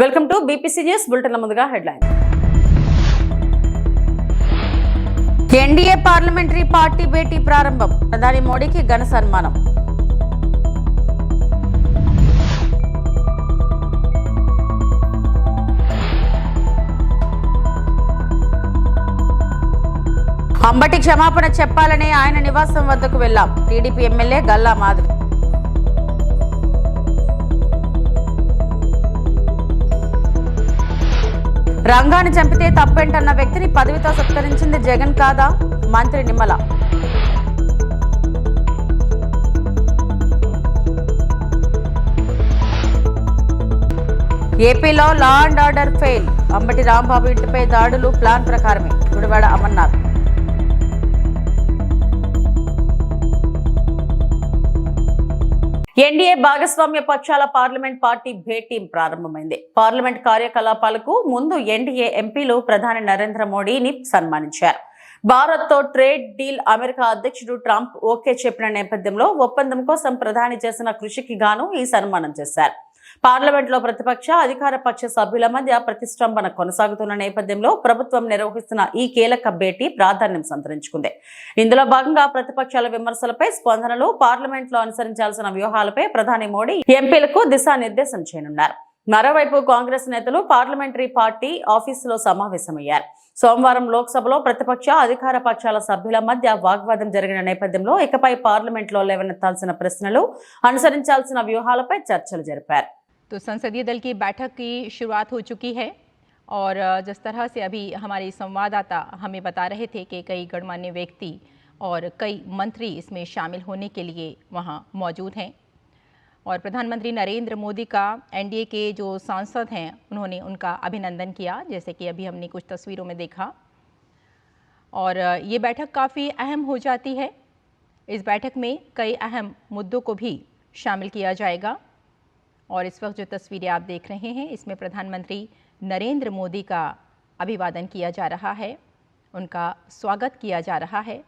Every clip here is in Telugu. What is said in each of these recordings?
Welcome to BPC news bulletin. ముందుగా హెడ్లైన్. ఎన్డీఏ పార్లమెంటరీ పార్టీ భేటీ ప్రారంభం. ప్రధాని మోడీకి ఘన సన్మానం. అంబటి క్షమాపణ చెప్పాలని ఆయన నివాసం వద్దకు వెళ్లాం. TDP MLA Galla Madhavi. రంగాన్ని చంపితే తప్పేంటన్న వ్యక్తిని పదవితో సత్కరించింది జగన్ కాదా? మంత్రి నిమ్మల. ఏపీలో law and order fail. Ambati Rambabu ఇంటిపై దాడులు ప్లాన్ ప్రకారమే. గుడివాడ అమర్నాథ్. ఎన్డీఏ భాగస్వామ్య పక్షాల పార్లమెంట్ పార్టీ భేటీ ప్రారంభమైంది. పార్లమెంట్ కార్యకలాపాలకు ముందు ఎన్డీఏ ఎంపీలు ప్రధాని నరేంద్ర మోడీని సన్మానించారు. భారత్ తో ట్రేడ్ డీల్ అమెరికా అధ్యక్షుడు ట్రంప్ ఓకే చెప్పిన నేపథ్యంలో ఒప్పందం కోసం ప్రధాని చేసిన కృషికి గాను ఈ సన్మానం చేశారు. పార్లమెంట్ లో ప్రతిపక్ష అధికార పక్ష సభ్యుల మధ్య ప్రతిష్టంభన కొనసాగుతున్న నేపథ్యంలో ప్రభుత్వం నిర్వహిస్తున్న ఈ కీలక భేటీ ప్రాధాన్యం సంతరించుకుంది. ఇందులో భాగంగా ప్రతిపక్షాల విమర్శలపై స్పందనలు, పార్లమెంట్ లో అనుసరించాల్సిన వ్యూహాలపై ప్రధాని మోడీ ఎంపీలకు దిశానిర్దేశం చేయనున్నారు. మరోవైపు కాంగ్రెస్ నేతలు పార్లమెంటరీ పార్టీ ఆఫీసులో సమావేశమయ్యారు. సోమవారం లోక్సభలో ప్రతిపక్ష అధికార పక్షాల సభ్యుల మధ్య వాగ్వాదం జరిగిన నేపథ్యంలో ఇకపై పార్లమెంట్ లో లేవనెత్తాల్సిన ప్రశ్నలు, అనుసరించాల్సిన వ్యూహాలపై చర్చలు జరిపారు. तो संसदीय दल की बैठक की शुरुआत हो चुकी है और जिस तरह से अभी हमारे संवाददाता हमें बता रहे थे कि कई गणमान्य व्यक्ति और कई मंत्री इसमें शामिल होने के लिए वहां मौजूद हैं और प्रधानमंत्री नरेंद्र मोदी का एनडीए के जो सांसद हैं उन्होंने उनका अभिनंदन किया, जैसे कि अभी हमने कुछ तस्वीरों में देखा। और ये बैठक काफ़ी अहम हो जाती है। इस बैठक में कई अहम मुद्दों को भी शामिल किया जाएगा और इस वक्त जो तस्वीरें आप देख रहे हैं इसमें प्रधानमंत्री नरेंद्र मोदी का अभिवादन किया जा रहा है, उनका स्वागत किया जा रहा है।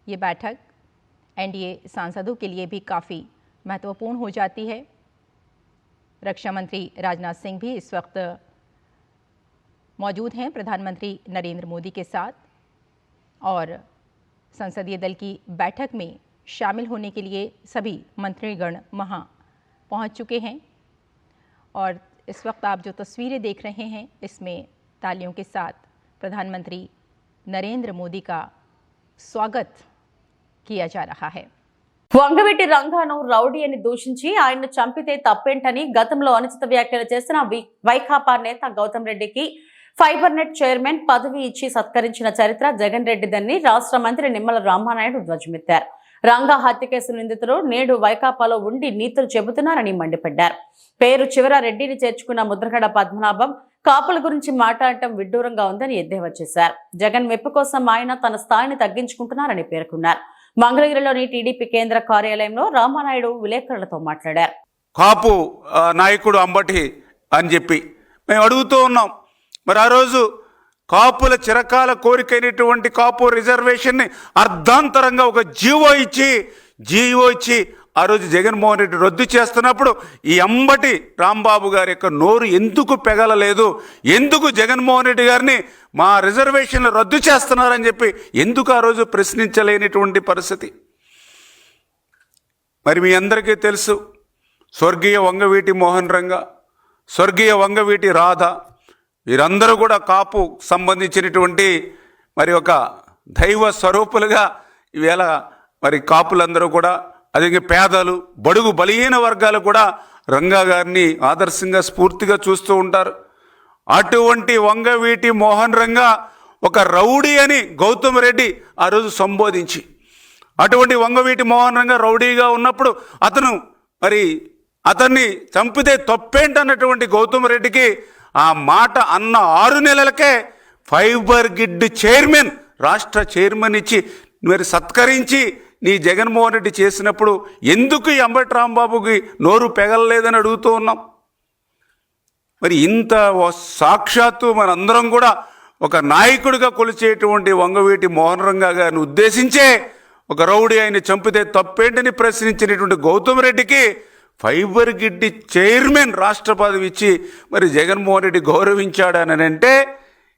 ये बैठक एनडीए सांसदों के लिए भी काफ़ी महत्वपूर्ण हो जाती है। रक्षा मंत्री राजनाथ सिंह भी इस वक्त मौजूद हैं प्रधानमंत्री नरेंद्र मोदी के साथ और संसदीय दल की बैठक में शामिल होने के लिए सभी मंत्रीगण वहाँ पहुँच चुके हैं और इस वक्त आप जो तस्वीरें देख रहे हैं इसमें तालियों के साथ प्रधानमंत्री नरेंद्र मोदी का स्वागत किया जा रहा है। వంగవీటి రంగాను రౌడీ అని దూషించి ఆయన్ను చంపితే తప్పేంటని గతంలో అనుచిత వ్యాఖ్యలు చేసిన వైకాపా నేత గౌతమ్ రెడ్డికి ఫైబర్ నెట్ చైర్మన్ పదవి ఇచ్చి సత్కరించిన చరిత్ర జగన్ రెడ్డిదని రాష్ట్ర మంత్రి నిమ్మల రామానాయుడు ధ్వజమెత్తారు. రంగా హత్య కేసు నిందితులు నేడు వైకాపాలో ఉండి నీతులు చెబుతున్నారని మండిపడ్డారు. పేరు చివర రెడ్డిని చేర్చుకున్న ముద్రగడ పద్మనాభం కాపుల గురించి మాట్లాడటం విడ్డూరంగా ఉందని ఎద్దేవా చేశారు. జగన్ మెప్పు కోసం ఆయన తన స్థాయిని తగ్గించుకుంటున్నారని పేర్కొన్నారు. మంగళగిరిలోని టీడీపీ కేంద్ర కార్యాలయంలో రామానాయుడు విలేకరులతో మాట్లాడారు. కాపు నాయకుడు అంబటి అని చెప్పి మేము అడుగుతూ ఉన్నాం. మరి ఆ రోజు కాపుల చిరకాల కోరికైనటువంటి కాపు రిజర్వేషన్ని అర్ధాంతరంగా ఒక జీవో ఇచ్చి ఆ రోజు జగన్మోహన్ రెడ్డి రద్దు చేస్తున్నప్పుడు ఈ అంబటి రాంబాబు గారి యొక్క నోరు ఎందుకు పెగలలేదు, ఎందుకు జగన్మోహన్ రెడ్డి గారిని మా రిజర్వేషన్లు రద్దు చేస్తున్నారని చెప్పి ఎందుకు ఆ రోజు ప్రశ్నించలేనిటువంటి పరిస్థితి. మరి మీ అందరికీ తెలుసు, స్వర్గీయ వంగవీటి మోహన్ రంగా, స్వర్గీయ వంగవీటి రాధ వీరందరూ కూడా కాపు సంబంధించినటువంటి మరి ఒక దైవ స్వరూపులుగా ఈవేళ మరి కాపులందరూ కూడా, అదే పేదలు, బడుగు బలహీన వర్గాలు కూడా రంగా గారిని ఆదర్శంగా స్ఫూర్తిగా చూస్తూ ఉంటారు. అటువంటి వంగవీటి మోహన్ రంగా ఒక రౌడీ అని గౌతమ్ రెడ్డి ఆ రోజు సంబోధించి, అటువంటి వంగవీటి మోహన్ రంగా రౌడీగా ఉన్నప్పుడు అతన్ని చంపితే తప్పేంటన్నటువంటి గౌతమ్ రెడ్డికి ఆ మాట అన్న 6 నెలలకే ఫైబర్ గిడ్ చైర్మన్, రాష్ట్ర చైర్మన్ ఇచ్చి మరి సత్కరించి నీ జగన్మోహన్ రెడ్డి చేసినప్పుడు ఎందుకు ఈ అంబటి రాంబాబుకి నోరు పెగలలేదని అడుగుతూ ఉన్నాం. మరి ఇంత సాక్షాత్తు మనందరం కూడా ఒక నాయకుడిగా కొలిచేటువంటి వంగవీటి మోహన్ రంగా గారిని ఉద్దేశించే ఒక రౌడీ ఆయన చంపితే తప్పేంటని ప్రశ్నించినటువంటి గౌతమ్ రెడ్డికి ఫైబర్ గిడ్డి చైర్మన్ రాష్ట్ర పదవి ఇచ్చి మరి జగన్మోహన్ రెడ్డి గౌరవించాడని అంటే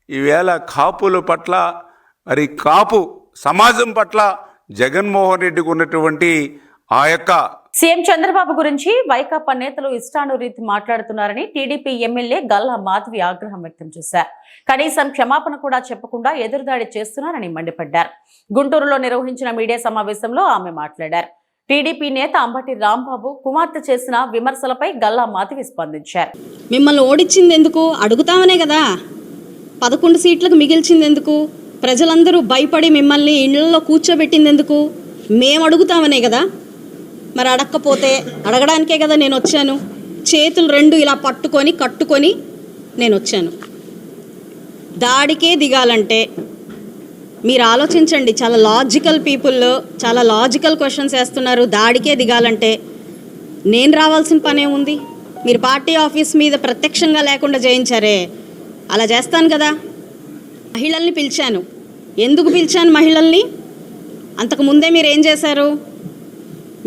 ఈవేళ కాపుల పట్ల మరి కాపు సమాజం పట్ల జగన్మోహన్ రెడ్డికి ఉన్నటువంటి ఆ యొక్క సీఎం చంద్రబాబు గురించి వైకాపా నేతలు ఇష్టానురీతి మాట్లాడుతున్నారని టీడీపీ ఎమ్మెల్యే గల్లా మాధవి ఆగ్రహం వ్యక్తం చేశారు. కనీసం క్షమాపణ కూడా చెప్పకుండా ఎదురుదాడి చేస్తున్నారని మండిపడ్డారు. గుంటూరులో నిర్వహించిన మీడియా సమావేశంలో ఆమె మాట్లాడారు. టీడీపీ నేత అంబటి రాంబాబు కుమార్తె చేసిన విమర్శలపై గల్లా మాధవి స్పందించారు. మిమ్మల్ని ఓడించింది ఎందుకు? అడుగుతామనే కదా. 11 సీట్లకు మిగిల్చింది ఎందుకు? ప్రజలందరూ భయపడి మిమ్మల్ని ఇళ్లలో కూర్చోబెట్టింది ఎందుకు? మేము అడుగుతామనే కదా. మరి అడగకపోతే అడగడానికే కదా నేను వచ్చాను. చేతులు 2 ఇలా పట్టుకొని కట్టుకొని నేను వచ్చాను. దాడికే దిగాలంటే మీరు ఆలోచించండి. చాలా లాజికల్ పీపుల్, చాలా లాజికల్ క్వశ్చన్స్ వేస్తున్నారు. దాడికే దిగాలంటే నేను రావాల్సిన పనే ఉంది. మీరు పార్టీ ఆఫీస్ మీద ప్రత్యక్షంగా లేకుండా చేయించారే, అలా చేస్తాను కదా. మహిళల్ని పిలిచాను. ఎందుకు పిలిచాను మహిళల్ని? అంతకుముందే మీరు ఏం చేశారు?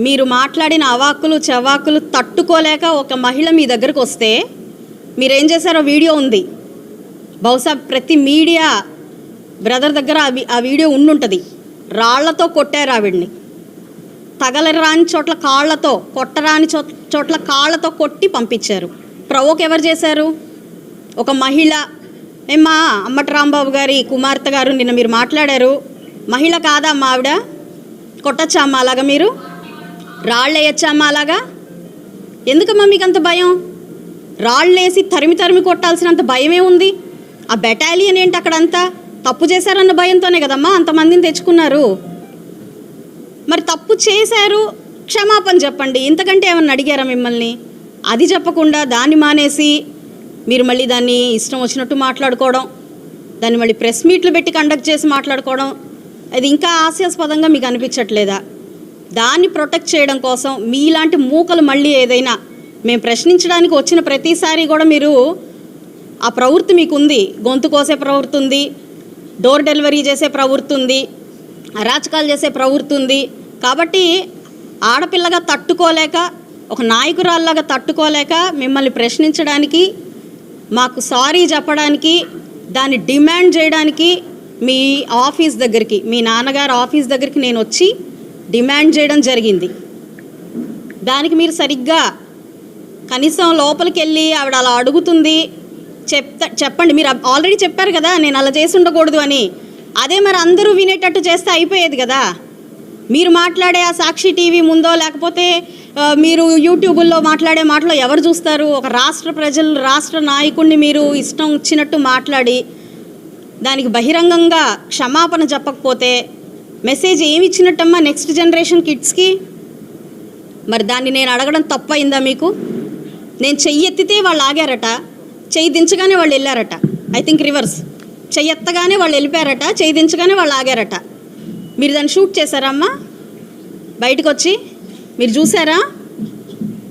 మీరు మాట్లాడిన అవాక్కులు చవాకులు తట్టుకోలేక ఒక మహిళ మీ దగ్గరకు వస్తే మీరేం చేశారో వీడియో ఉంది. బహుశా ప్రతి మీడియా బ్రదర్ దగ్గర ఆ వీడియో ఉండుంటుంది. రాళ్లతో కొట్టారు ఆవిడ్ని. తగలరాని చోట్ల కాళ్లతో, కొట్టరాని చోట్ల కాళ్లతో కొట్టి పంపించారు. ప్రవోక్ ఎవరు చేశారు? ఒక మహిళ. ఏమ్మా అంబటి రాంబాబు గారి కుమార్తె గారు నిన్న మీరు మాట్లాడారు. మహిళ కాదా అమ్మా ఆవిడ? కొట్టచ్చా అమ్మా అలాగా? మీరు రాళ్ళు వేయచ్చా అమ్మా అలాగా? ఎందుకమ్మా మీకు అంత భయం? రాళ్ళు వేసి తరిమి తరిమి కొట్టాల్సినంత భయమే ఉంది. ఆ బెటాలియన్ ఏంటి అక్కడంతా? తప్పు చేశారన్న భయంతోనే కదమ్మా అంతమందిని తెచ్చుకున్నారు. మరి తప్పు చేశారు, క్షమాపణ చెప్పండి. ఇంతకంటే ఏమన్నా అడిగారా మిమ్మల్ని? అది చెప్పకుండా దాన్ని మానేసి మీరు మళ్ళీ దాన్ని ఇష్టం వచ్చినట్టు మాట్లాడుకోవడం, దాన్ని మళ్ళీ ప్రెస్ మీట్లు పెట్టి కండక్ట్ చేసి మాట్లాడుకోవడం, అది ఇంకా హాస్యాస్పదంగా మీకు అనిపించట్లేదా? దాన్ని ప్రొటెక్ట్ చేయడం కోసం మీలాంటి మూకలు మళ్ళీ ఏదైనా మేము ప్రశ్నించడానికి వచ్చిన ప్రతిసారి కూడా మీరు ఆ ప్రవృత్తి మీకుంది. గొంతు కోసే ప్రవృత్తి ఉంది, డోర్ డెలివరీ చేసే ప్రవృత్తి ఉంది, అరాచకాలు చేసే ప్రవృత్తి ఉంది. కాబట్టి ఆడపిల్లగా తట్టుకోలేక, ఒక నాయకురాల్లాగా తట్టుకోలేక మిమ్మల్ని ప్రశ్నించడానికి, మాకు సారీ చెప్పడానికి, దాన్ని డిమాండ్ చేయడానికి మీ ఆఫీస్ దగ్గరికి, మీ నాన్నగారు ఆఫీస్ దగ్గరికి నేను వచ్చి డిమాండ్ చేయడం జరిగింది. దానికి మీరు సరిగ్గా కనీసం లోపలికి వెళ్ళి ఆవిడ అలా అడుగుతుంది చెప్పండి. మీరు ఆల్రెడీ చెప్పారు కదా నేను అలా చేసి ఉండకూడదు అని. అదే మరి అందరూ వినేటట్టు చేస్తే అయిపోయేది కదా. మీరు మాట్లాడే ఆ సాక్షి టీవీ ముందో లేకపోతే మీరు యూట్యూబుల్లో మాట్లాడే మాటలో ఎవరు చూస్తారు? ఒక రాష్ట్ర ప్రజలు, రాష్ట్ర నాయకుడిని మీరు ఇష్టం వచ్చినట్టు మాట్లాడి దానికి బహిరంగంగా క్షమాపణ చెప్పకపోతే మెసేజ్ ఏమి ఇచ్చినట్టమ్మా నెక్స్ట్ జనరేషన్ కిడ్స్కి? మరి దాన్ని నేను అడగడం తప్పయిందా మీకు? నేను చెయ్యి ఎత్తితే వాళ్ళు ఆగారట, చెయ్యి దించగానే వాళ్ళు వెళ్ళారట. I think reverse. చెయ్యి ఎత్తగానే వాళ్ళు వెళ్ళిపోయారట, చెయ్యి దించగానే వాళ్ళు ఆగారట. మీరు దాన్ని షూట్ చేశారమ్మా? బయటకు వచ్చి మీరు చూసారా?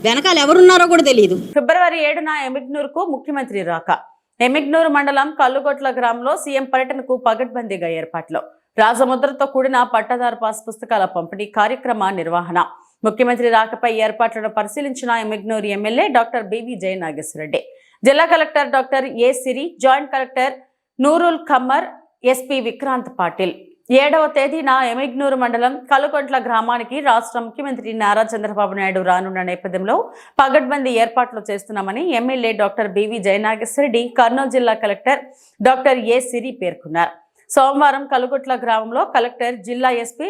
వెనకాల ఎవరున్నారో కూడా తెలియదు. ఫిబ్రవరి 7న ఎమిగ్నూరుకు ముఖ్యమంత్రి రాక. ఎమిగ్నూరు మండలం కల్లుగొట్ల గ్రామంలో సీఎం పర్యటనకు పగడ్బందీగా ఏర్పాట్లు. రాజముద్రతో కూడిన పట్టాదారు పాస్ పుస్తకాల పంపిణీ కార్యక్రమ నిర్వహణ. ముఖ్యమంత్రి రాకపై ఏర్పాట్లను పరిశీలించిన ఎమిగ్నూరు ఎమ్మెల్యే డాక్టర్ బివి జయ నాగేశ్వరరెడ్డి, జిల్లా collector doctor A Siri, joint collector Noorul Khammar, SP Vikrant Patil 7వ తేదీన ఎమిగ్నూరు మండలం కల్లుగొట్ల గ్రామానికి రాష్ట్ర ముఖ్యమంత్రి నారా చంద్రబాబు నాయుడు రానున్న నేపథ్యంలో పగడ్బందీ ఏర్పాట్లు చేస్తున్నామని ఎమ్మెల్యే డాక్టర్ బివి జయ నాగేశ్వరరెడ్డి, కర్నూలు జిల్లా కలెక్టర్ డాక్టర్ ఏ సిరి పేర్కొన్నారు. సోమవారం కల్లుగొట్ల గ్రామంలో కలెక్టర్, జిల్లా SP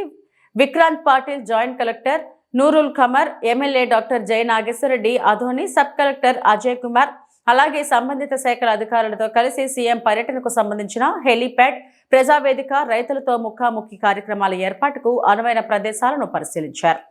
Vikrant Patil, joint collector Noorul Khamar, MLA doctor Jaya Nageswarareddy, Adoni, sub collector Ajay Kumar, అలాగే సంబంధిత శాఖల అధికారులతో కలిసి సీఎం పర్యటనకు సంబంధించిన హెలీప్యాడ్, ప్రజావేదిక, రైతులతో ముఖాముఖి కార్యక్రమాల ఏర్పాటుకు అనువైన ప్రదేశాలను పరిశీలించారు.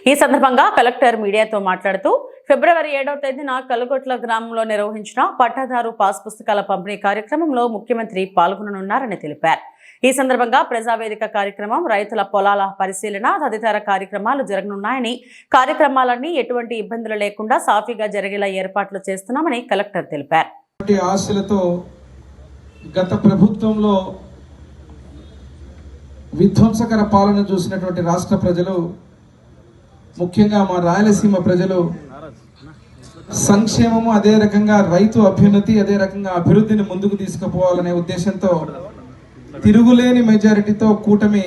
ఈ సందర్భంగా కలెక్టర్ మీడియాతో మాట్లాడుతూ ఫిబ్రవరి 7వ తేదీన కల్లుగొట్ల గ్రామంలో నిర్వహించిన పట్టాదారు పాస్ పుస్తకాల పంపిణీ కార్యక్రమంలో ముఖ్యమంత్రి పాల్గొననున్నారని తెలిపారు. ఈ సందర్భంగా ప్రజావేదిక కార్యక్రమం, రైతుల పొలాల పరిశీలన తదితర కార్యక్రమాలు జరగనున్నాయని, కార్యక్రమాలన్నీ ఎటువంటి ఇబ్బందులు లేకుండా సాఫీగా జరిగేలా ఏర్పాట్లు చేస్తున్నామని కలెక్టర్ తెలిపారు. ఆశలతో గత ప్రభుత్వంలో విధ్వంసకర పాలన చూసినటువంటి రాష్ట్ర ప్రజలు ముఖ్యంగా మా రాయలసీమ ప్రజలు సంక్షేమము, అదే రకంగా రైతు అభ్యున్నతి, అదే రకంగా అభివృద్ధిని ముందుకు తీసుకుపోవాలనే ఉద్దేశంతో తిరుగులేని మెజారిటీతో కూటమి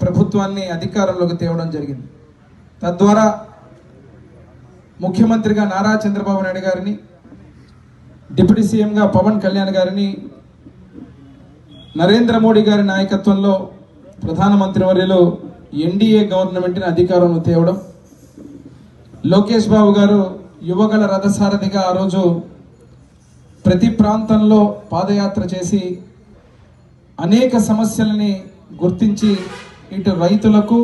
ప్రభుత్వాన్ని అధికారంలోకి తేవడం జరిగింది. తద్వారా ముఖ్యమంత్రిగా నారా చంద్రబాబు నాయుడు గారిని, డిప్యూటీ సీఎంగా పవన్ కళ్యాణ్ గారిని, నరేంద్ర మోడీ గారి నాయకత్వంలో ప్రధానమంత్రి వర్యులు ఎన్డీఏ గవర్నమెంట్ని అధికారంలో తేవడం, లోకేష్ బాబు గారు యువగల రథసారథిగా ఆ రోజు ప్రతి ప్రాంతంలో పాదయాత్ర చేసి అనేక సమస్యలని గుర్తించి ఇటు రైతులకు,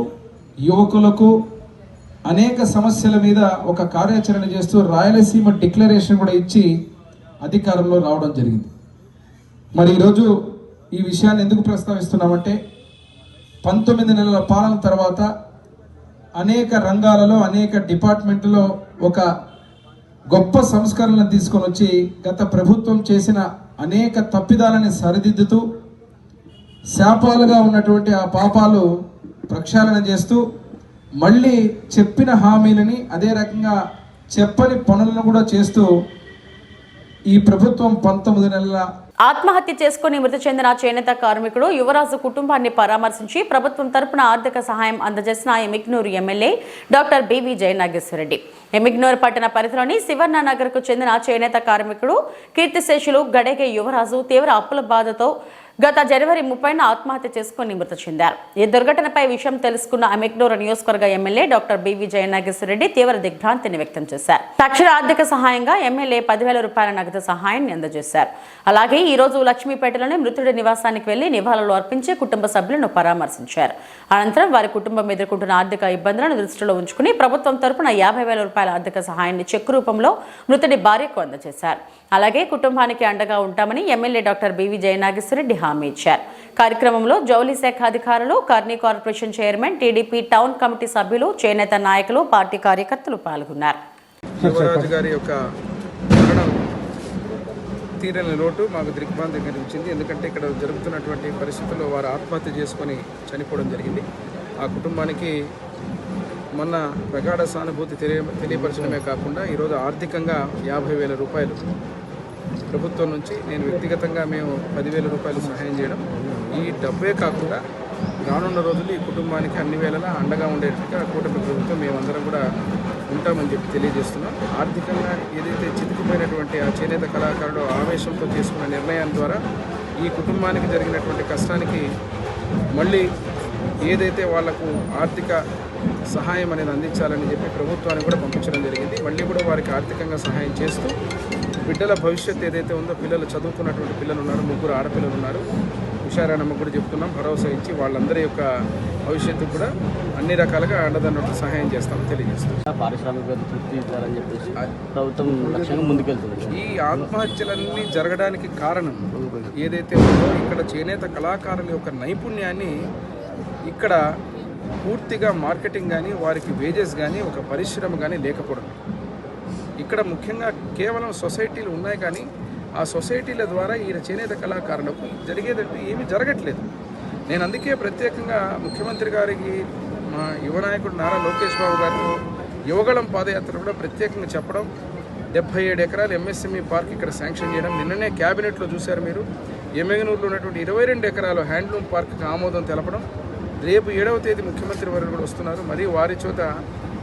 యువకులకు అనేక సమస్యల మీద ఒక కార్యాచరణ చేస్తూ రాయలసీమ డిక్లరేషన్ కూడా ఇచ్చి అధికారంలో రావడం జరిగింది. మరి ఈరోజు ఈ విషయాన్ని ఎందుకు ప్రస్తావిస్తున్నామంటే 19 నెలల పాలన తర్వాత అనేక రంగాలలో, అనేక డిపార్ట్మెంట్లో ఒక గొప్ప సంస్కరణలను తీసుకొని వచ్చి గత ప్రభుత్వం చేసిన అనేక తప్పిదాలని సరిదిద్దుతూ శాపాలుగా ఉన్నటువంటి ఆ పాపాలు ప్రక్షాళన చేస్తూ మళ్ళీ చెప్పిన హామీలని, అదే రకంగా చెప్పని పనులను కూడా చేస్తూ ఈ ప్రభుత్వం 19 నెలల ఆత్మహత్య చేసుకుని మృతి చెందిన చేనేత కార్మికుడు యువరాజు కుటుంబాన్ని పరామర్శించి ప్రభుత్వం తరపున ఆర్థిక సహాయం అందజేసిన ఎమిగ్నూరు ఎమ్మెల్యే డాక్టర్ బివి జయనాగేశ్వరరెడ్డి. ఎమిగ్నూరు పట్టణ పరిధిలోని శివర్ణ నగర్ కు చెందిన చేనేత కార్మికుడు కీర్తిశేషులు గడేగే యువరాజు తీవ్ర అప్పుల బాధతో గత జనవరి 30న ఆత్మహత్య చేసుకుని మృతి చెందారు. ఈ దుర్ఘటనపై విషయం తెలుసుకున్న ఎమిగ్నూరు నియోజకవర్గ ఎమ్మెల్యే డాక్టర్ బివి జయనాగేశ్వరరెడ్డి తీవ్ర దిగ్భ్రాంతిని వ్యక్తం చేశారు. తక్షణ ఆర్థిక సహాయంగా ఎమ్మెల్యే 10,000 రూపాయల నగదు సహాయాన్ని అందజేశారు. అలాగే ఈ రోజు లక్ష్మీపేటలోని మృతుడి నివాసానికి వెళ్లి నివాళులు అర్పించి కుటుంబ సభ్యులను పరామర్శించారు. అనంతరం వారి కుటుంబం ఎదుర్కొంటున్న ఆర్థిక ఇబ్బందులను దృష్టిలో ఉంచుకుని ప్రభుత్వం తరపున 50,000 రూపాయల ఆర్థిక సహాయాన్ని చెక్కు రూపంలో మృతుడి భార్యకు అందజేశారు. అలాగే కుటుంబానికి అండగా ఉంటామని ఎమ్మెల్యే డాక్టర్ బివి జయనాగేశ్వరరెడ్డి హామీ ఇచ్చారు. కార్యక్రమంలో జౌళి శాఖ అధికారులు, కర్నీ corporation chairman, TDP town committee సభ్యులు, చేనేత నాయకులు, పార్టీ కార్యకర్తలు పాల్గొన్నారు. యువరాజు గారి యొక్క మరణం తీరని లోటు మాకు దిగ్భ్రాంతి కలిగించింది. ఎందుకంటే ఇక్కడ జరుగుతున్నటువంటి పరిస్థితుల్లో వారు ఆత్మహత్య చేసుకొని చనిపోవడం జరిగింది. ఆ కుటుంబానికి మొన్న ప్రగాఢ సానుభూతి తెలియపరచడమే కాకుండా ఈరోజు ఆర్థికంగా 50,000 రూపాయలు ప్రభుత్వం నుంచి, నేను వ్యక్తిగతంగా మేము 10,000 రూపాయలు సహాయం చేయడం, ఈ డబ్బే కాకుండా రానున్న రోజులు ఈ కుటుంబానికి అన్ని వేళలా అండగా ఉండేట్టుగా కూటమి ప్రభుత్వం మేమందరం కూడా ఉంటామని చెప్పి తెలియజేస్తున్నాం. ఆర్థికంగా ఏదైతే చితికిపోయినటువంటి ఆ చేనేత కళాకారుడు ఆవేశంతో తీసుకున్న నిర్ణయం ద్వారా ఈ కుటుంబానికి జరిగినటువంటి కష్టానికి మళ్ళీ ఏదైతే వాళ్లకు ఆర్థిక సహాయం అనేది అందించాలని చెప్పి ప్రభుత్వానికి కూడా పంపించడం జరిగింది. మళ్ళీ కూడా వారికి ఆర్థికంగా సహాయం చేస్తూ బిడ్డల భవిష్యత్తు ఏదైతే ఉందో, పిల్లలు చదువుకున్నటువంటి పిల్లలు ఉన్నారు, 3 ఆడపిల్లలు ఉన్నారు, హుషారానమ్మ కూడా చెప్తున్నాం, భరోసా ఇచ్చి వాళ్ళందరి యొక్క భవిష్యత్తు కూడా అన్ని రకాలుగా అండదండలు సహాయం చేస్తామని తెలియజేస్తాం. పారిశ్రామిక తృప్తి ఇవ్వాలని చెప్పేసి ప్రభుత్వం లక్ష్యంగా ముందుకెళ్తుంది. ఈ ఆత్మహత్యలన్నీ జరగడానికి కారణం ఏదైతే ఉందో, ఇక్కడ చేనేత కళాకారుల యొక్క నైపుణ్యాన్ని ఇక్కడ పూర్తిగా మార్కెటింగ్ కానీ, వారికి వేజెస్ కానీ, ఒక పరిశ్రమ కానీ లేకపోవడం. ఇక్కడ ముఖ్యంగా కేవలం సొసైటీలు ఉన్నాయి, కానీ ఆ సొసైటీల ద్వారా ఈ చేనేత కళాకారులకు జరిగేదంటే ఏమీ జరగట్లేదు. నేను అందుకే ప్రత్యేకంగా ముఖ్యమంత్రి గారికి, మా యువ నాయకుడు నారా లోకేష్ బాబు గారితో యువగళం పాదయాత్ర కూడా ప్రత్యేకంగా చెప్పడం, 77 ఎకరాలు ఎంఎస్ఎంఈ పార్క్ ఇక్కడ శాంక్షన్ చేయడం, నిన్ననే క్యాబినెట్లో చూశారు మీరు, ఎమ్మెగనూరులో ఉన్నటువంటి 22 ఎకరాలు హ్యాండ్లూమ్ పార్క్కి ఆమోదం తెలపడం. రేపు 7వ తేదీ ముఖ్యమంత్రి వర్యులు కూడా వస్తున్నారు. మరియు వారి చోట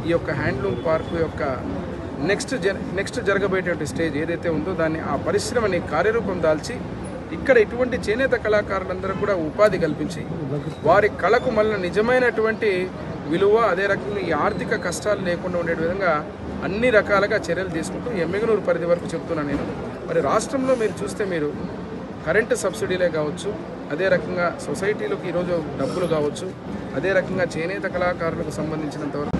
ఈ యొక్క హ్యాండ్లూమ్ పార్క్ యొక్క నెక్స్ట్ జరగబోయేటువంటి స్టేజ్ ఏదైతే ఉందో దాన్ని, ఆ పరిశ్రమని కార్యరూపం దాల్చి ఇక్కడ ఇటువంటి చేనేత కళాకారులందరూ కూడా ఉపాధి కల్పించి వారి కళకు మళ్ళీ నిజమైనటువంటి విలువ, అదే రకంగా ఈ ఆర్థిక కష్టాలు లేకుండా ఉండే విధంగా అన్ని రకాలుగా చర్యలు తీసుకుంటూ ఎమ్మెగనూరు పరిధి వరకు చెప్తున్నాను నేను. మరి రాష్ట్రంలో మీరు చూస్తే మీరు కరెంటు సబ్సిడీలే కావచ్చు, అదే రకంగా సొసైటీలకు ఈరోజు డబ్బులు కావచ్చు, అదే రకంగా చేనేత కళాకారులకు సంబంధించినంతవరకు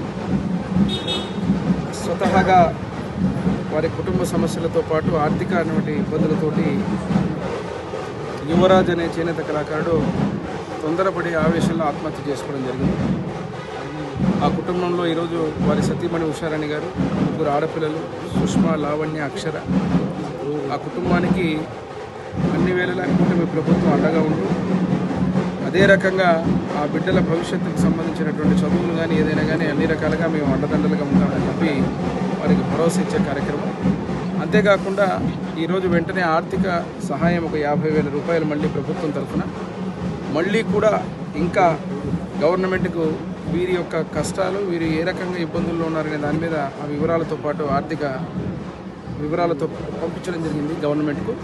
స్వతహాగా వారి కుటుంబ సమస్యలతో పాటు ఆర్థిక ఇబ్బందులతోటి యువరాజ్ అనే చేనేత కళాకారుడు తొందరపడి ఆవేశంలో ఆత్మహత్య చేసుకోవడం జరిగింది. ఆ కుటుంబంలో ఈరోజు వారి సతీమణి ఉషారాణి గారు, 3 ఆడపిల్లలు సుష్మా, లావణ్య, అక్షర. ఆ కుటుంబానికి అన్ని వేళలా కూటమి ప్రభుత్వం అండగా ఉంటూ, అదే అదే రకంగా ఆ బిడ్డల భవిష్యత్తుకు సంబంధించినటువంటి చదువులు కానీ ఏదైనా కానీ అన్ని రకాలుగా మేము అండదండలుగా ఉంటామని చెప్పి వారికి భరోసా ఇచ్చే కార్యక్రమం. అంతేకాకుండా ఈరోజు వెంటనే ఆర్థిక సహాయం ఒక 50,000 రూపాయలు మళ్ళీ ప్రభుత్వం తరఫున మళ్ళీ కూడా ఇంకా గవర్నమెంట్కు వీరి యొక్క కష్టాలు, వీరు ఏ రకంగా ఇబ్బందుల్లో ఉన్నారనే దాని మీద ఆ వివరాలతో పాటు ఆర్థిక వివరాలతో పంపించడం జరిగింది గవర్నమెంట్కు.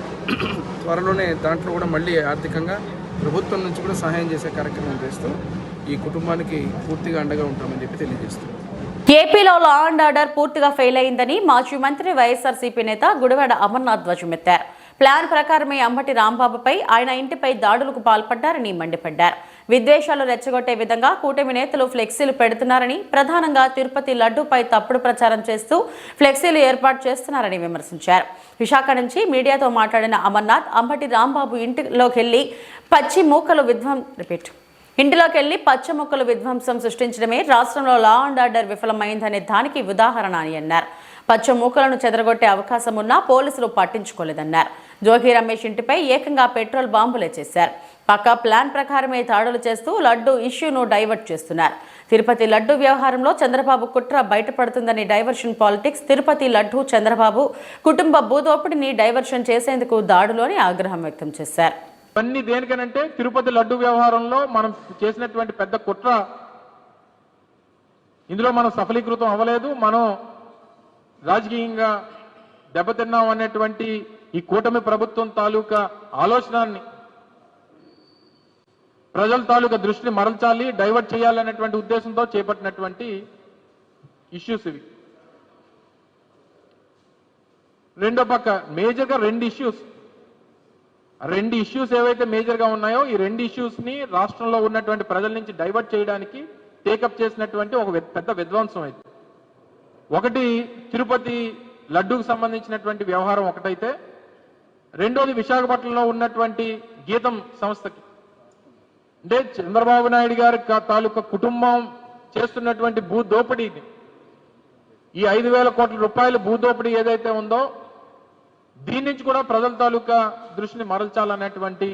త్వరలోనే దాంట్లో కూడా మళ్ళీ ఆర్థికంగా ప్రభుత్వం నుంచి కూడా సహాయం చేసే కార్యక్రమం చేస్తూ ఈ కుటుంబానికి పూర్తిగా అండగా ఉంటామని చెప్పి తెలియజేస్తున్నాం. ఏపీలో లా అండ్ ఆర్డర్ పూర్తిగా ఫెయిల్ అయిందని మాజీ మంత్రి వైఎస్ఆర్సీపీ నేత గుడివాడ అమర్నాథ్ ధ్వజమెత్తారు. ప్లాన్ ప్రకారమే అంబటి రాంబాబుపై ఆయన ఇంటిపై దాడులకు పాల్పడ్డారని మండిపడ్డారు. విద్వేషాలు రెచ్చగొట్టే విధంగా కూటమి నేతలు ఫ్లెక్సీలు పెడుతున్నారని, ప్రధానంగా తిరుపతి లడ్డూపై తప్పుడు ప్రచారం చేస్తూ ఫ్లెక్సీలు ఏర్పాటు చేస్తున్నారని విమర్శించారు. విశాఖ నుంచి మీడియాతో మాట్లాడిన అమర్నాథ్ అంబటి రాంబాబు ఇంటిలోకెళ్లి పచ్చ మొక్కలు విధ్వంసం సృష్టించడమే రాష్ట్రంలో లా అండ్ ఆర్డర్ విఫలమైందనే దానికి ఉదాహరణ అని అన్నారు. పచ్చ మూకలను చెదరగొట్టే అవకాశం ఉన్నా పోలీసులు పట్టించుకోలేదన్నారు. జోగి రమేష్ ఇంటిపై ఏకంగా పెట్రోల్ బాంబులే చేశారు. పక్కా ప్లాన్ ప్రకారమే దాడులు చేస్తూ లడ్డు ఇష్యూను డైవర్ట్ చేస్తున్నారు. తిరుపతి లడ్డు వ్యవహారంలో చంద్రబాబు కుట్ర బయటపడుతుందని డైవర్షన్ పాలిటిక్స్. తిరుపతి లడ్డు చంద్రబాబు కుటుంబ భూదోపిడిని డైవర్షన్ చేసేందుకు దాడులోని ఆగ్రహం వ్యక్తం చేశారు. ఇవన్నీ దేనికనంటే తిరుపతి లడ్డు వ్యవహారంలో మనం చేసినటువంటి పెద్ద కుట్ర, ఇందులో మనం సఫలీకృతం అవ్వలేదు, మనం రాజకీయంగా దెబ్బతిన్నాం అనేటువంటి ఈ కూటమి ప్రభుత్వం తాలూకా ఆలోచనని, ప్రజల తాలూకా దృష్టిని మరల్చాలి, డైవర్ట్ చేయాలనేటువంటి ఉద్దేశంతో చేపట్టినటువంటి ఇష్యూస్ ఇవి. రెండో పక్క మేజర్గా రెండు ఇష్యూస్ ఏవైతే మేజర్గా ఉన్నాయో ఈ రెండు ఇష్యూస్ని రాష్ట్రంలో ఉన్నటువంటి ప్రజల నుంచి డైవర్ట్ చేయడానికి టేకప్ చేసినటువంటి ఒక పెద్ద విధ్వంసం అయితే, ఒకటి తిరుపతి లడ్డూకు సంబంధించినటువంటి వ్యవహారం ఒకటైతే, రెండోది విశాఖపట్నంలో ఉన్నటువంటి గీతం సంస్థకి, అంటే చంద్రబాబు నాయుడు గారి తాలూకా కుటుంబం చేస్తున్నటువంటి భూదోపిడీని, ఈ 5,000 కోట్ల రూపాయల భూదోపిడీ ఏదైతే ఉందో దీని నుంచి కూడా ప్రజల తాలూకా దృష్టిని మరల్చాలనేటువంటి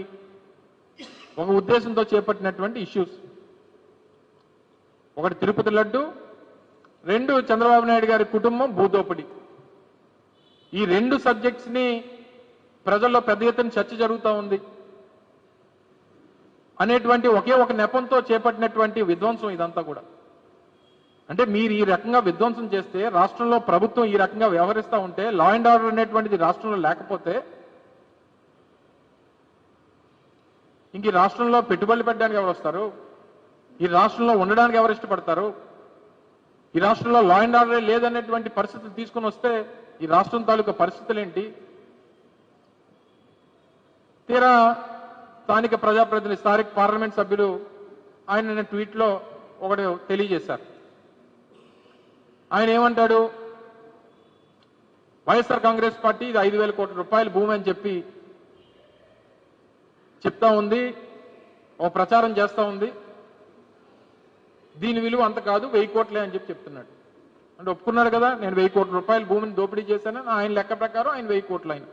ఒక ఉద్దేశంతో చేపట్టినటువంటి ఇష్యూస్. ఒకటి తిరుపతి లడ్డు, రెండు చంద్రబాబు నాయుడు గారి కుటుంబం భూదోపిడీ. ఈ రెండు సబ్జెక్ట్స్ ని ప్రజల్లో పెద్ద ఎత్తున చర్చ జరుగుతూ ఉంది అనేటువంటి ఒకే ఒక నెపంతో చేపట్టినటువంటి విధ్వంసం ఇదంతా కూడా. అంటే మీరు ఈ రకంగా విధ్వంసం చేస్తే, రాష్ట్రంలో ప్రభుత్వం ఈ రకంగా వ్యవహరిస్తూ ఉంటే, లా అండ్ ఆర్డర్ అనేటువంటిది రాష్ట్రంలో లేకపోతే ఇంక ఈ రాష్ట్రంలో పెట్టుబడులు పెట్టడానికి ఎవరు వస్తారు? ఈ రాష్ట్రంలో ఉండడానికి ఎవరు ఇష్టపడతారు? ఈ రాష్ట్రంలో లా అండ్ ఆర్డర్ లేదనేటువంటి పరిస్థితులు తీసుకుని వస్తే ఈ రాష్ట్రం తాలూకా పరిస్థితులు ఏంటి? తీరా స్థానిక ప్రజాప్రతినిధి, స్థానిక పార్లమెంట్ సభ్యులు ఆయన ట్వీట్లో ఒకటి తెలియజేశారు. ఆయన ఏమంటాడు, వైఎస్ఆర్ కాంగ్రెస్ పార్టీ ఇది 5,000 కోట్ల రూపాయల భూమి అని చెప్పి చెప్తా ఉంది, ఓ ప్రచారం చేస్తూ ఉంది, దీని విలువ అంత కాదు 1000 కోట్లే అని చెప్పి చెప్తున్నాడు. అంటే ఒప్పుకున్నాడు కదా, నేను 1000 కోట్ల రూపాయల భూమిని దోపిడీ చేశానని ఆయన లెక్క ప్రకారం ఆయన 1000 కోట్లు ఆయన.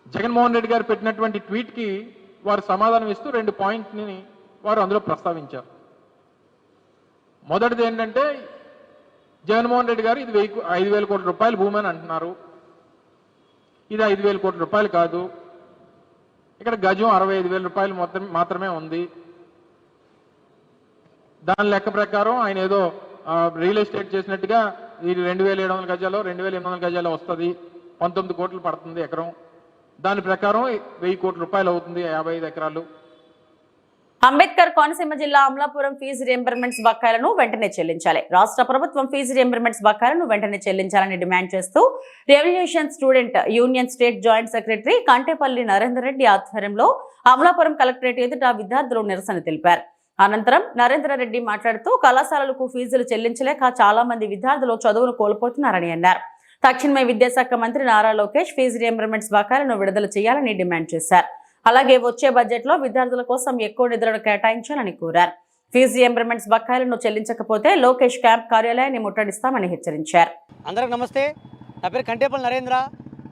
జగన్మోహన్ రెడ్డి గారు పెట్టినటువంటి ట్వీట్కి వారు సమాధానం ఇస్తూ 2 పాయింట్ని వారు అందులో ప్రస్తావించారు. మొదటిది ఏంటంటే, జగన్మోహన్ రెడ్డి గారు ఇది 5,000 కోట్ల రూపాయల భూమి అని అంటున్నారు. ఇది 5,000 కోట్ల రూపాయలు కాదు, ఇక్కడ గజం 65,000 రూపాయలు మాత్రమే ఉంది. దాని లెక్క ప్రకారం ఆయన ఏదో రియల్ ఎస్టేట్ చేసినట్టుగా ఇది 2,700 గజాలు 2,800 గజాలు వస్తుంది, 19 కోట్లు పడుతుంది ఎకరం. దాని ప్రకారం 1000 కోట్ల రూపాయలు అవుతుంది 55 ఎకరాలు. అంబేద్కర్ కోనసీమ జిల్లా అమలాపురం ఫీజు రియంబర్మెంట్స్ బకాయిలను వెంటనే చెల్లించాలి. రాష్ట్ర ప్రభుత్వం ఫీజు రియంబర్మెంట్స్ బకాయిలను వెంటనే చెల్లించాలని డిమాండ్ చేస్తూ revolution student union state joint secretary Kantepalli Narender Reddy ఆధ్వర్యంలో అమలాపురం కలెక్టరేట్ ఎదుట విద్యార్థులు నిరసన తెలిపారు. అనంతరం నరేందర్ రెడ్డి మాట్లాడుతూ కళాశాలలకు ఫీజులు చెల్లించలేక చాలా మంది విద్యార్థులు చదువును కోల్పోతున్నారని అన్నారు. తక్షణమే విద్యాశాఖ మంత్రి నారా లోకేష్ ఫీజు రియంబర్మెంట్స్ బకాయిలను విడుదల చేయాలని డిమాండ్ చేశారు. అలాగే వచ్చే బడ్జెట్ లో విద్యార్థుల కోసం ఎక్కువ నిధులను కేటాయించాలని కోరారు. ఫీజు రియంబర్మెంట్స్ బకాయిలను చెల్లించకపోతే లోకేష్ క్యాంప్ కార్యాలయాన్ని ముట్టడిస్తామని హెచ్చరించారు. అందరికి నమస్తే, నా పేరు Kantepalli Narendra,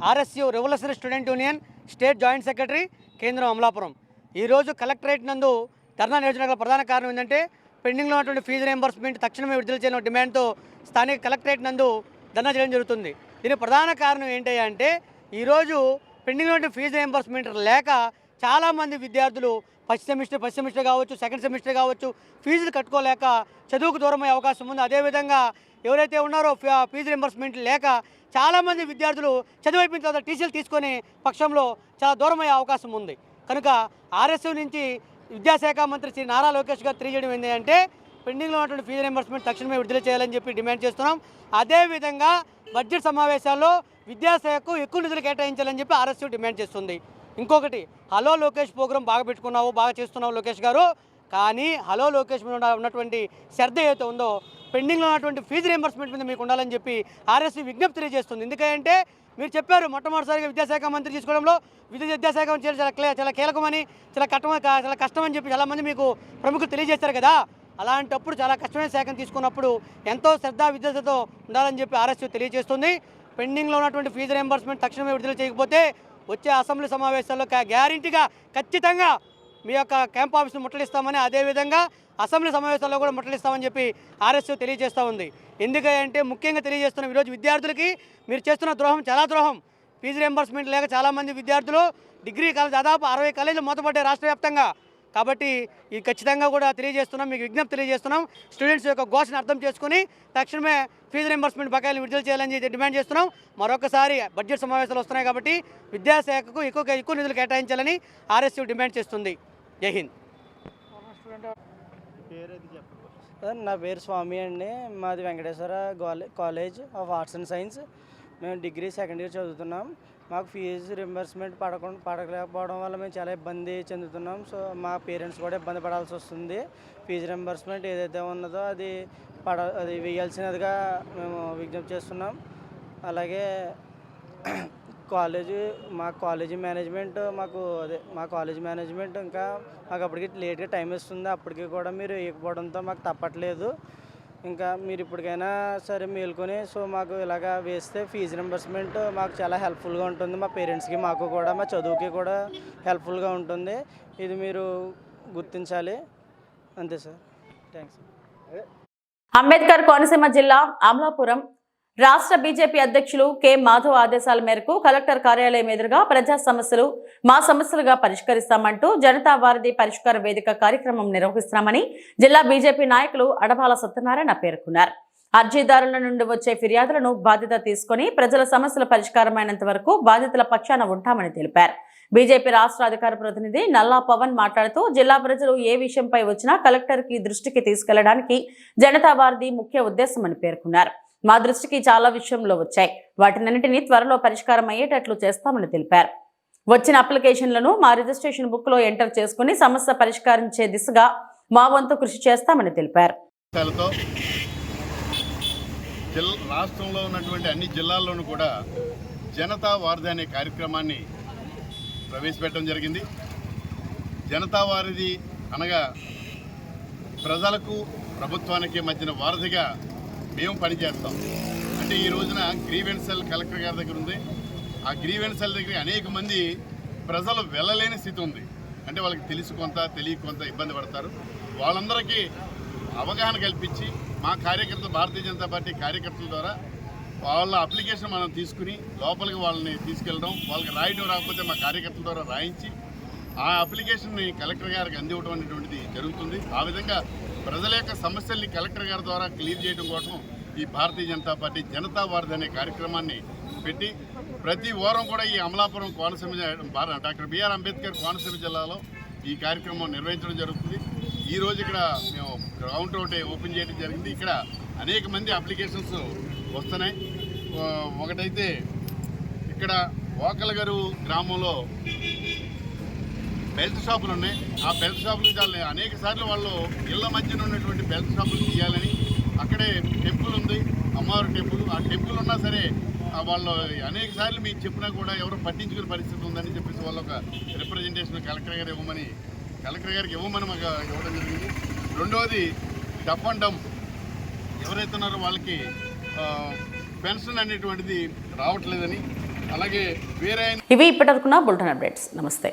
RSU revolutionary student union state joint secretary, కేంద్రం అమలాపురం. ఈరోజు కలెక్టరేట్ నందు ధర్నా నిర్వహించడానికి ప్రధాన కారణం ఏంటంటే పెండింగ్లో ఉన్నటువంటి ఫీజు రియంబర్స్మెంట్ తక్షణమే విడుదల చేయాలని డిమాండ్తో స్థానిక కలెక్టరేట్ నందు ధర్నా చేయడం జరుగుతుంది. దీనికి ప్రధాన కారణం ఏంటి అంటే ఈరోజు పెండింగ్లో ఉన్న ఫీజు రియంబర్స్మెంట్ లేక చాలామంది విద్యార్థులు ఫస్ట్ సెమిస్టర్ కావచ్చు, సెకండ్ సెమిస్టర్ కావచ్చు, ఫీజులు కట్టుకోలేక చదువుకు దూరమయ్యే అవకాశం ఉంది. అదేవిధంగా ఎవరైతే ఉన్నారో ఫీజు రియంబర్స్మెంట్ లేక చాలామంది విద్యార్థులు చదువు అయిపోయిన తర్వాత టీసీలు తీసుకొని పక్షంలో చాలా దూరమయ్యే అవకాశం ఉంది. కనుక ఆర్ఎస్యూ నుంచి విద్యాశాఖ మంత్రి శ్రీ నారా లోకేష్ గారు తెలియజేయడం ఏంటంటే పెండింగ్లో ఉన్నటువంటి ఫీజు రియంబర్స్మెంట్ తక్షణమే విడుదల చేయాలని చెప్పి డిమాండ్ చేస్తున్నాం. అదేవిధంగా బడ్జెట్ సమావేశాల్లో విద్యాశాఖకు ఎక్కువ నిధులు కేటాయించాలని చెప్పి ఆర్ఎస్యూ డిమాండ్ చేస్తుంది. ఇంకొకటి, హలో లోకేష్ ప్రోగ్రాం బాగా పెట్టుకున్నావు, బాగా చేస్తున్నావు లోకేష్ గారు, కానీ హలో లోకేష్ మీద ఉన్నటువంటి శ్రద్ధ ఏదైతే ఉందో పెండింగ్లో ఉన్నటువంటి ఫీజు రియంబర్స్మెంట్ మీద మీకు ఉండాలని చెప్పి ఆర్ఎస్యూ విజ్ఞప్తి తెలియజేస్తుంది. ఎందుకంటే మీరు చెప్పారు మొట్టమొదటిసారిగా విద్యాశాఖ మంత్రి తీసుకోవడంలో విద్యాశాఖ చాలా కీలకమని, చాలా కష్టమని చెప్పి చాలామంది మీకు ప్రముఖులు తెలియజేశారు కదా. అలాంటప్పుడు చాలా కష్టమైన శాఖను తీసుకున్నప్పుడు ఎంతో శ్రద్ధా విద్యార్థితో ఉండాలని చెప్పి ఆర్ఎస్యూ తెలియజేస్తుంది. పెండింగ్లో ఉన్నటువంటి ఫీజు రియంబర్స్మెంట్ తక్షణమే విడుదల చేయకపోతే వచ్చే అసెంబ్లీ సమావేశాల్లో గ్యారంటీగా ఖచ్చితంగా మీ యొక్క క్యాంప్ ఆఫీస్ను ముట్టడిస్తామని, అదేవిధంగా అసెంబ్లీ సమావేశాల్లో కూడా ముట్టడిస్తామని చెప్పి ఆర్ఎస్యూ తెలియజేస్తూ ఉంది. ఎందుకంటే ముఖ్యంగా తెలియజేస్తున్నాం, ఈరోజు విద్యార్థులకి మీరు చేస్తున్న ద్రోహం చాలా ద్రోహం. ఫీజు రియంబర్స్మెంట్ లేక చాలామంది విద్యార్థులు డిగ్రీ దాదాపు 60 కాలేజీలు మూతపడ్డాయి రాష్ట్ర వ్యాప్తంగా. కాబట్టి ఇది ఖచ్చితంగా కూడా తెలియజేస్తున్నాం, మీకు విజ్ఞప్తి తెలియజేస్తున్నాం. స్టూడెంట్స్ యొక్క ఘోషను అర్థం చేసుకుని తక్షణమే ఫీజు రియంబర్స్మెంట్ బకాయిలు విడుదల చేయాలని డిమాండ్ చేస్తున్నాం. మరొకసారి బడ్జెట్ సమావేశాలు వస్తున్నాయి కాబట్టి విద్యాశాఖకు ఎక్కువ నిధులు కేటాయించాలని ఆర్ఎస్యూ డిమాండ్ చేస్తుంది. జై హింద్. నా పేరు స్వామి అండి. మాది Venkateswara college of arts and science. మేము డిగ్రీ సెకండ్ ఇయర్ చదువుతున్నాం. మాకు ఫీజు రింబర్స్మెంట్ పడలేకపోవడం వల్ల మేము చాలా ఇబ్బంది చెందుతున్నాం. సో మా పేరెంట్స్ కూడా ఇబ్బంది పడాల్సి వస్తుంది. ఫీజు రింబర్స్మెంట్ ఏదైతే ఉన్నదో అది వేయాల్సినదిగా మేము విజ్ఞప్తి చేస్తున్నాం. అలాగే మా కాలేజీ మేనేజ్మెంట్ ఇంకా మాకు అప్పటికి లేట్గా టైం ఇస్తుంది. అప్పటికి కూడా మీరు వేయకపోవడంతో మాకు తప్పట్లేదు. ఇంకా మీరు ఇప్పటికైనా సరే మేల్కొని సో మాకు ఇలాగా వేస్తే ఫీజు రింబర్స్మెంట్ మాకు చాలా హెల్ప్ఫుల్గా ఉంటుంది. మా పేరెంట్స్కి, మాకు కూడా, మా చదువుకి కూడా హెల్ప్ఫుల్గా ఉంటుంది. ఇది మీరు గుర్తించాలి. అంతే సార్. థ్యాంక్స్. అంబేద్కర్ కోనసీమ జిల్లా అమలాపురం రాష్ట్ర బీజేపీ అధ్యక్షులు కె మాధవ్ ఆదేశాల మేరకు కలెక్టర్ కార్యాలయం ఎదురుగా ప్రజా సమస్యలు మా సమస్యలుగా పరిష్కరిస్తామంటూ జనతా వారధి పరిష్కార వేదిక కార్యక్రమం నిర్వహిస్తున్నామని జిల్లా బీజేపీ నాయకులు అడపాల సత్యనారాయణ పేర్కొన్నారు. అర్జీదారుల నుండి వచ్చే ఫిర్యాదులను బాధ్యత తీసుకుని ప్రజల సమస్యల పరిష్కారమైనంత వరకు బాధితుల పక్షాన ఉంటామని తెలిపారు. బీజేపీ రాష్ట్ర అధికార ప్రతినిధి నల్లా పవన్ మాట్లాడుతూ జిల్లా ప్రజలు ఏ విషయంపై వచ్చినా కలెక్టర్ కి దృష్టికి తీసుకెళ్లడానికి జనతా వారధి ముఖ్య ఉద్దేశమని పేర్కొన్నారు. మా దృష్టికి చాలా విషయంలో వచ్చాయి, వాటినన్నింటినీ త్వరలో పరిష్కారం అయ్యేటట్లు చేస్తామని తెలిపారు. వచ్చిన అప్లికేషన్లను మా రిజిస్ట్రేషన్ బుక్ లో ఎంటర్ చేసుకుని సమస్య పరిష్కరించే దిశగా మా వంతు కృషి చేస్తామని తెలిపారు. రాష్ట్రంలో ఉన్నటువంటి అన్ని జిల్లాల్లోనూ కూడా జనతా వారధి అనే కార్యక్రమాన్ని ప్రవేశపెట్టడం జరిగింది. జనతా వారధి అనగా ప్రజలకు ప్రభుత్వానికి మధ్యన వారధిగా మేము పనిచేస్తాం. అంటే ఈ రోజున గ్రీవెన్స్ సెల్ కలెక్టర్ గారి దగ్గర ఉంది. ఆ గ్రీవెన్స్ సెల్ దగ్గర అనేక మంది ప్రజలు వెళ్ళలేని స్థితి ఉంది. అంటే వాళ్ళకి తెలిసి కొంత తెలియ కొంత ఇబ్బంది పడతారు. వాళ్ళందరికీ అవగాహన కల్పించి మా కార్యకర్తలు, భారతీయ జనతా పార్టీ కార్యకర్తల ద్వారా వాళ్ళ అప్లికేషన్ మనం తీసుకుని లోపలికి వాళ్ళని తీసుకెళ్ళడం, వాళ్ళకి రాయడం రాకపోతే మా కార్యకర్తల ద్వారా రాయించి ఆ అప్లికేషన్ని కలెక్టర్ గారికి అందివ్వడం అనేటువంటిది జరుగుతుంది. ఆ విధంగా ప్రజల యొక్క సమస్యల్ని కలెక్టర్ గారి ద్వారా క్లియర్ చేయడం కోసం ఈ భారతీయ జనతా పార్టీ జనతా వారధి అనే కార్యక్రమాన్ని పెట్టి ప్రతి వారం కూడా ఈ అమలాపురం కోనసీమ డాక్టర్ బిఆర్ అంబేద్కర్ కోనసీమ జిల్లాలో ఈ కార్యక్రమం నిర్వహించడం జరుగుతుంది. ఈరోజు ఇక్కడ మేము గ్రౌండ్ ఒకటి ఓపెన్ చేయడం జరిగింది. ఇక్కడ అనేక మంది అప్లికేషన్స్ వస్తున్నాయి. ఒకటైతే ఇక్కడ ఓకలగారు గ్రామంలో బెల్ట్ షాపులు ఉన్నాయి. ఆ బెల్ట్ షాపులు అనేక సార్లు వాళ్ళు ఇళ్ల మధ్యన ఉన్నటువంటి బెల్ట్ షాపులు తీయాలని, అక్కడే టెంపుల్ ఉంది, అమ్మవారి టెంపుల్. ఆ టెంపుల్ ఉన్నా సరే వాళ్ళు అనేక సార్లు మీకు చెప్పినా కూడా ఎవరు పట్టించుకునే పరిస్థితి ఉందని చెప్పేసి వాళ్ళు ఒక రిప్రజెంటేషన్ కలెక్టర్ గారికి ఇవ్వమని మాకు ఇవ్వడం జరిగింది. రెండవది డప్ అండ్ డంప్ ఎవరైతే ఉన్నారో వాళ్ళకి పెన్షన్ అనేటువంటిది రావట్లేదని, అలాగే వేరే ఇవి ఇప్పటివరకున్న బులెటిన్ అప్డేట్స్. నమస్తే.